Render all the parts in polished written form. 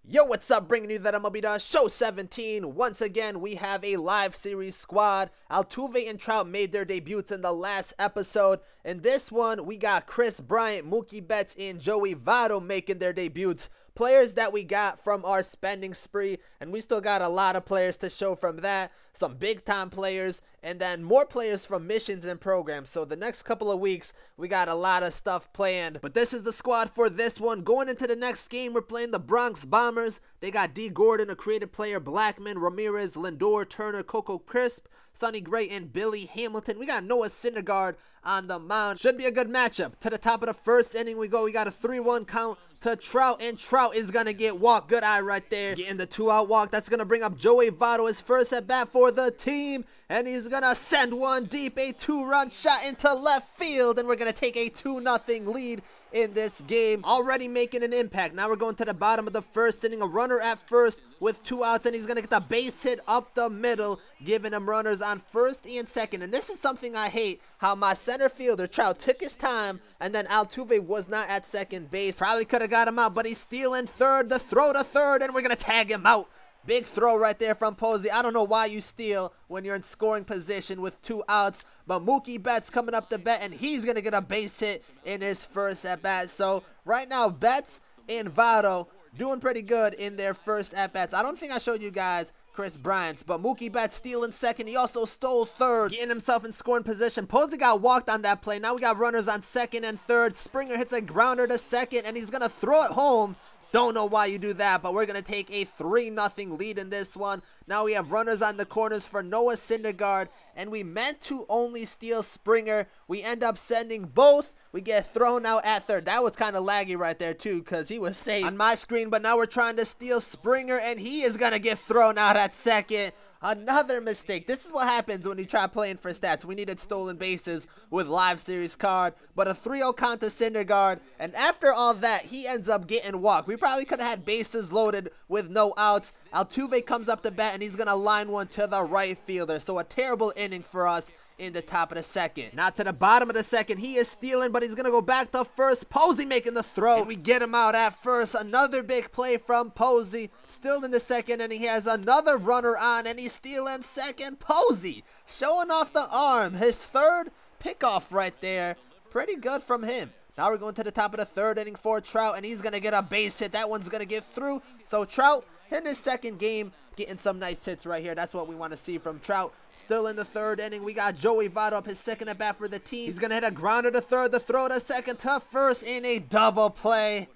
Yo, what's up? Bringing you that MLB Show 17. Once again, we have a live series squad. Altuve and Trout made their debuts in the last episode. In this one, we got Kris Bryant, Mookie Betts, and Joey Votto making their debuts. Players that we got from our spending spree, and we still got a lot of players to show from that. Some big time players, and then more players from missions and programs. So the next couple of weeks, we got a lot of stuff planned. But this is the squad for this one. Going into the next game, we're playing the Bronx Bombers. They got D. Gordon, a creative player, Blackman, Ramirez, Lindor, Turner, Coco Crisp, Sonny Gray, and Billy Hamilton. We got Noah Syndergaard on the mound. Should be a good matchup. To the top of the first inning we go. We got a 3-1 count to Trout, and Trout is going to get walked. Good eye right there. Getting the 2-out walk. That's going to bring up Joey Votto, his first at bat for the team, and he's going to send one deep, a 2-run shot into left field, and we're going to take a 2-0 lead in this game, already making an impact. Now we're going to the bottom of the first inning, a runner at first with 2 outs, and he's going to get the base hit up the middle, giving him runners on first and second. And this is something I hate, how my center fielder, Trout, took his time, and then Altuve was not at second base. Probably could have got him out, but he's stealing third, the throw to third, and we're going to tag him out. Big throw right there from Posey. I don't know why you steal when you're in scoring position with 2 outs. But Mookie Betts coming up to bat, and he's going to get a base hit in his first at-bat. So right now, Betts and Votto doing pretty good in their first at-bats. I don't think I showed you guys Kris Bryant's, but Mookie Betts stealing second. He also stole third, getting himself in scoring position. Posey got walked on that play. Now we got runners on second and third. Springer hits a grounder to second, and he's going to throw it home. Don't know why you do that, but we're going to take a 3-0 lead in this one. Now we have runners on the corners for Noah Syndergaard, and we meant to only steal Springer. We end up sending both. We get thrown out at third. That was kind of laggy right there too, because he was safe on my screen, but now we're trying to steal Springer, and he is going to get thrown out at second. Another mistake. This is what happens when you try playing for stats. We needed stolen bases with live series card, but a 3-0 count to Syndergaard, and after all that, he ends up getting walked. We probably could have had bases loaded with no outs. Altuve comes up to bat, and he's going to line one to the right fielder. So a terrible inning for us in the top of the second. Now to the bottom of the second, he is stealing, but he's going to go back to first. Posey making the throw, and we get him out at first. Another big play from Posey. Still in the second, and he has another runner on, and he's stealing second. Posey showing off the arm. His third pickoff right there. Pretty good from him. Now we're going to the top of the third inning for Trout, and he's going to get a base hit. That one's going to get through. So Trout in his second game, getting some nice hits right here. That's what we want to see from Trout. Still in the third inning, we got Joey Votto up, his second at bat for the team. He's going to hit a grounder to third, the throw to second, to first in a double play.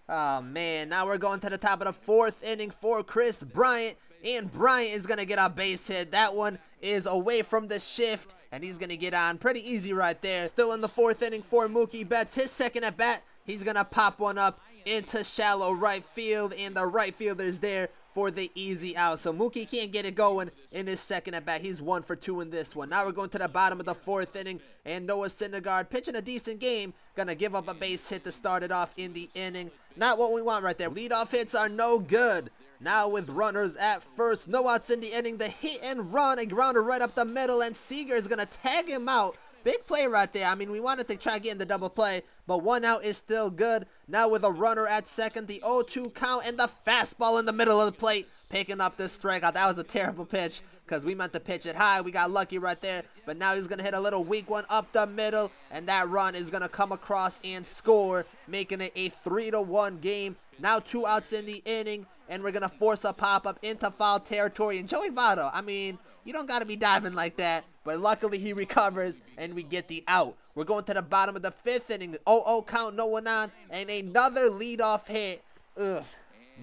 Oh, man. Now we're going to the top of the fourth inning for Kris Bryant, and Bryant is going to get a base hit. That one is away from the shift, and he's going to get on pretty easy right there. Still in the fourth inning for Mookie Betts, his second at bat. He's going to pop one up into shallow right field, and the right fielder's there for the easy out. So Mookie can't get it going in his second at bat. He's 1 for 2 in this one. Now we're going to the bottom of the fourth inning, and Noah Syndergaard pitching a decent game. Gonna give up a base hit to start it off in the inning. Not what we want right there. Leadoff hits are no good. Now with runners at first, no outs in the inning, the hit and run, a grounder right up the middle, and Seager is gonna tag him out. Big play right there. I mean, we wanted to try getting the double play, but 1 out is still good. Now with a runner at second, the 0-2 count, and the fastball in the middle of the plate, picking up this strikeout. That was a terrible pitch because we meant to pitch it high. We got lucky right there, but now he's going to hit a little weak one up the middle, and that run is going to come across and score, making it a 3-1 game. Now 2 outs in the inning, and we're going to force a pop-up into foul territory. And Joey Votto, I mean, you don't got to be diving like that, but luckily he recovers, and we get the out. We're going to the bottom of the fifth inning. 0-0 count, no one on, and another leadoff hit. Ugh,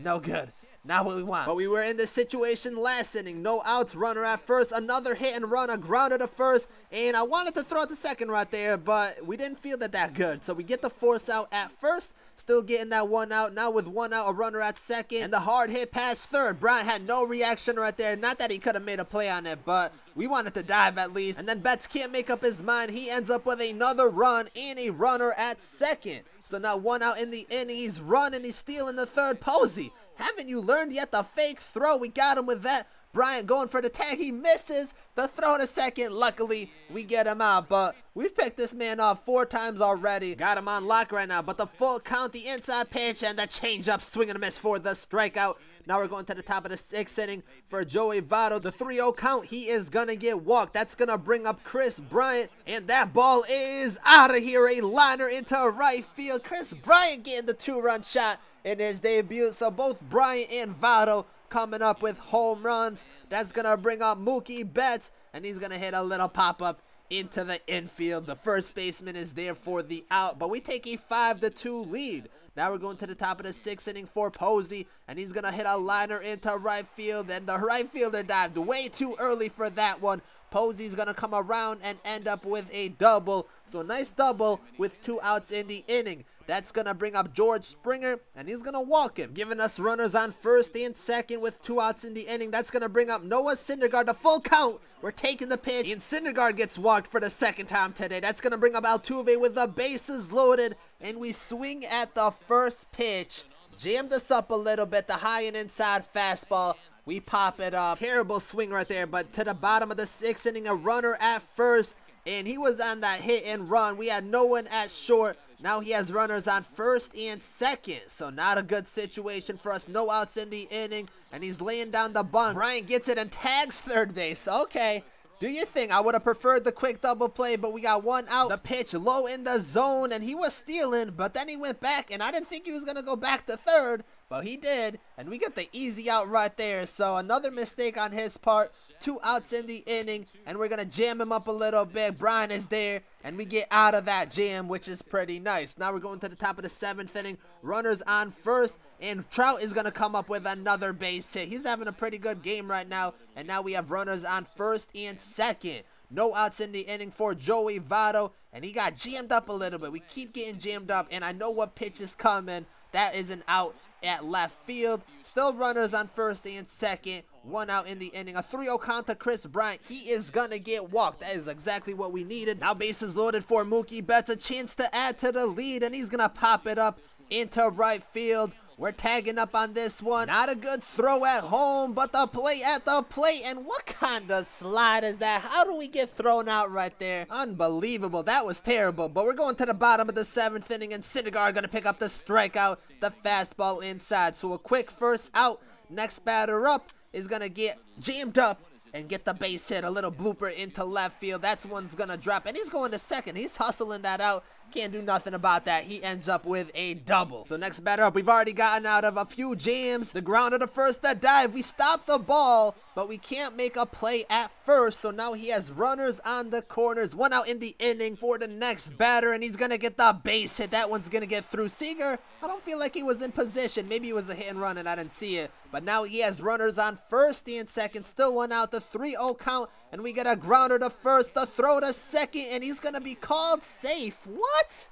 no good. Not what we want. But we were in this situation last inning. No outs, runner at first, another hit and run, a grounder to first, and I wanted to throw it to second right there, but we didn't feel that good. So we get the force out at first, still getting that 1 out. Now with 1 out, a runner at second, and the hard hit past third. Bryant had no reaction right there. Not that he could have made a play on it, but we wanted to dive at least. And then Betts can't make up his mind. He ends up with another run and a runner at second. So now 1 out in the inning. He's running, he's stealing the third. Posey, haven't you learned yet the fake throw? We got him with that. Bryant going for the tag. He misses. The throw to second. Luckily, we get him out. But we've picked this man off 4 times already. Got him on lock right now. But the full count, the inside pitch, and the changeup, swing and a miss for the strikeout. Now we're going to the top of the 6th inning for Joey Votto. The 3-0 count, he is going to get walked. That's going to bring up Kris Bryant. And that ball is out of here. A liner into right field. Kris Bryant getting the 2-run shot in his debut. So both Bryant and Votto coming up with home runs. That's going to bring up Mookie Betts. And he's going to hit a little pop-up into the infield. The first baseman is there for the out. But we take a 5-2 lead. Now we're going to the top of the 6th inning for Posey, and he's going to hit a liner into right field, and the right fielder dived way too early for that one. Posey's going to come around and end up with a double. So a nice double with 2 outs in the inning. That's going to bring up George Springer, and he's going to walk him, giving us runners on first and second with 2 outs in the inning. That's going to bring up Noah Syndergaard, the full count. We're taking the pitch, and Syndergaard gets walked for the 2nd time today. That's going to bring up Altuve with the bases loaded, and we swing at the first pitch. Jammed us up a little bit, the high and inside fastball. We pop it up. Terrible swing right there, but to the bottom of the 6th inning, a runner at first, and he was on that hit and run. We had no one at short. Now he has runners on first and second, so not a good situation for us. No outs in the inning, and he's laying down the bunt. Bryant gets it and tags third base. Okay, do your thing. I would have preferred the quick double play, but we got 1 out. The pitch low in the zone, and he was stealing, but then he went back, and I didn't think he was going to go back to third, but he did, and we got the easy out right there. So another mistake on his part. 2 outs in the inning, and we're going to jam him up a little bit. Brian is there, and we get out of that jam, which is pretty nice. Now we're going to the top of the 7th inning. Runners on first, and Trout is going to come up with another base hit. He's having a pretty good game right now, and now we have runners on first and second. No outs in the inning for Joey Votto, and he got jammed up a little bit. We keep getting jammed up, and I know what pitch is coming. That is an out at left field. Still runners on first and second. 1 out in the inning. A 3-0 count to Kris Bryant. He is going to get walked. That is exactly what we needed. Now bases loaded for Mookie Betts. A chance to add to the lead, and he's going to pop it up into right field. We're tagging up on this one. Not a good throw at home, but the play at the plate. And what kind of slide is that? How do we get thrown out right there? Unbelievable. That was terrible. But we're going to the bottom of the 7th inning, and Syndergaard going to pick up the strikeout. The fastball inside. So a quick first out. Next batter up is going to get jammed up and get the base hit. A little blooper into left field. That's one's going to drop, and he's going to second. He's hustling that out. Can't do nothing about that. He ends up with a double. So next batter up, we've already gotten out of a few jams. The ground of the first, the dive. We stopped the ball, but we can't make a play at first. So now he has runners on the corners. 1 out in the inning for the next batter, and he's going to get the base hit. That one's going to get through. Seager, I don't feel like he was in position. Maybe it was a hit and run and I didn't see it. But now he has runners on first and second. Still 1 out, the 3-0 count, and we get a grounder to first, the throw to second, and he's going to be called safe. What?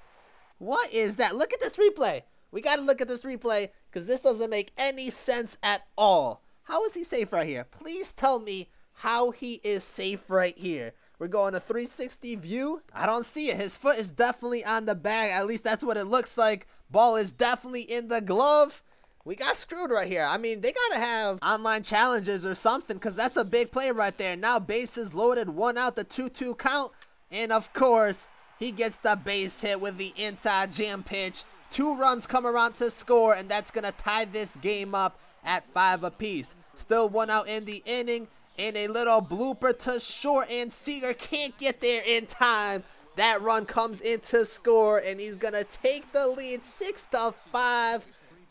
What is that? Look at this replay. We got to look at this replay because this doesn't make any sense at all. How is he safe right here? Please tell me how he is safe right here. We're going to 360 view. I don't see it. His foot is definitely on the bag. At least that's what it looks like. Ball is definitely in the glove. We got screwed right here. I mean, they got to have online challenges or something because that's a big play right there. Now bases loaded, 1 out, the 2-2 count. And of course, he gets the base hit with the inside jam pitch. 2 runs come around to score, and that's going to tie this game up at 5 apiece. Still 1 out in the inning, and a little blooper to short, and Seager can't get there in time. That run comes into score, and he's going to take the lead 6-5.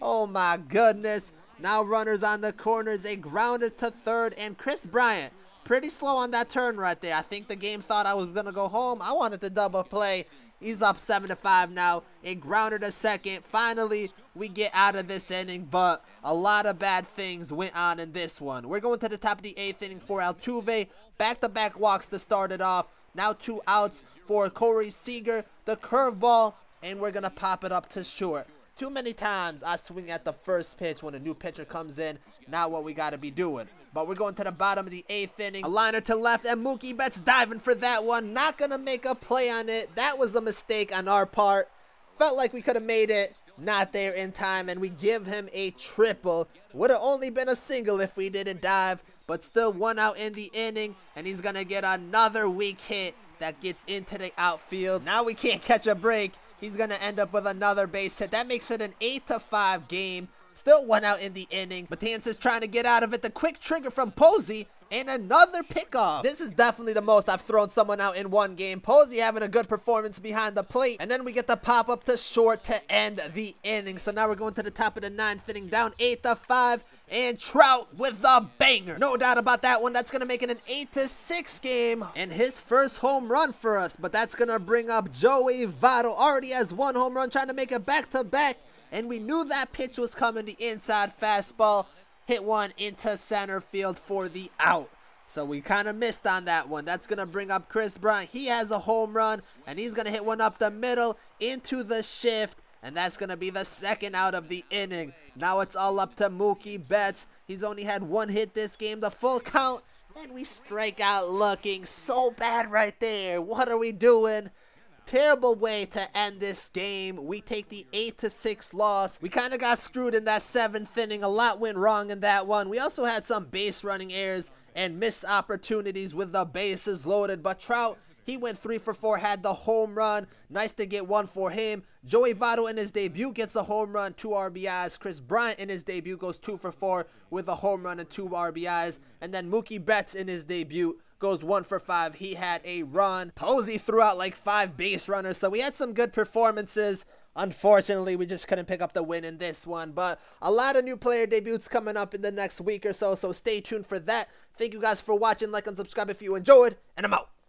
Oh my goodness. Now runners on the corners, a grounder to third, and Kris Bryant pretty slow on that turn right there. I think the game thought I was going to go home. I wanted to double play. He's up 7-5 now. A grounder to second. Finally, we get out of this inning, but a lot of bad things went on in this one. We're going to the top of the 8th inning for Altuve. Back-to-back walks to start it off. Now 2 outs for Corey Seager. The curveball, and we're going to pop it up to short. Too many times I swing at the first pitch when a new pitcher comes in. Not what we got to be doing. But we're going to the bottom of the 8th inning. A liner to left, and Mookie Betts diving for that one. Not going to make a play on it. That was a mistake on our part. Felt like we could have made it. Not there in time, and we give him a triple. Would have only been a single if we didn't dive. but still 1 out in the inning, and he's gonna get another weak hit that gets into the outfield. Now we can't catch a break. He's gonna end up with another base hit. That makes it an 8-5 game. Still 1 out in the inning. Matanzas trying to get out of it. The quick trigger from Posey and another pickoff. This is definitely the most I've thrown someone out in one game. Posey having a good performance behind the plate. And then we get the pop up to short to end the inning. So now we're going to the top of the 9th inning, down 8-5. And Trout with the banger. No doubt about that one. That's going to make it an 8-6 game. And his first home run for us. But that's going to bring up Joey Votto. Already has 1 home run, trying to make it back-to-back. And we knew that pitch was coming, the inside fastball. Hit one into center field for the out. So we kind of missed on that one. That's going to bring up Kris Bryant. He has a home run, and he's going to hit one up the middle into the shift. And that's going to be the 2nd out of the inning. Now it's all up to Mookie Betts. He's only had 1 hit this game, the full count. And we strike out looking so bad right there. What are we doing? Terrible way to end this game. We take the 8-6 loss. We kind of got screwed in that 7th inning. A lot went wrong in that one. We also had some base running errors and missed opportunities with the bases loaded. But Trout, he went 3 for 4, had the home run. Nice to get 1 for him. Joey Votto in his debut gets a home run, 2 RBIs. Kris Bryant in his debut goes 2 for 4 with a home run and 2 RBIs. And then Mookie Betts in his debut goes 1 for 5. He had a run. Posey threw out like 5 base runners, so we had some good performances. Unfortunately, we just couldn't pick up the win in this one, but a lot of new player debuts coming up in the next week or so, so stay tuned for that. Thank you guys for watching. Like and subscribe if you enjoyed, and I'm out.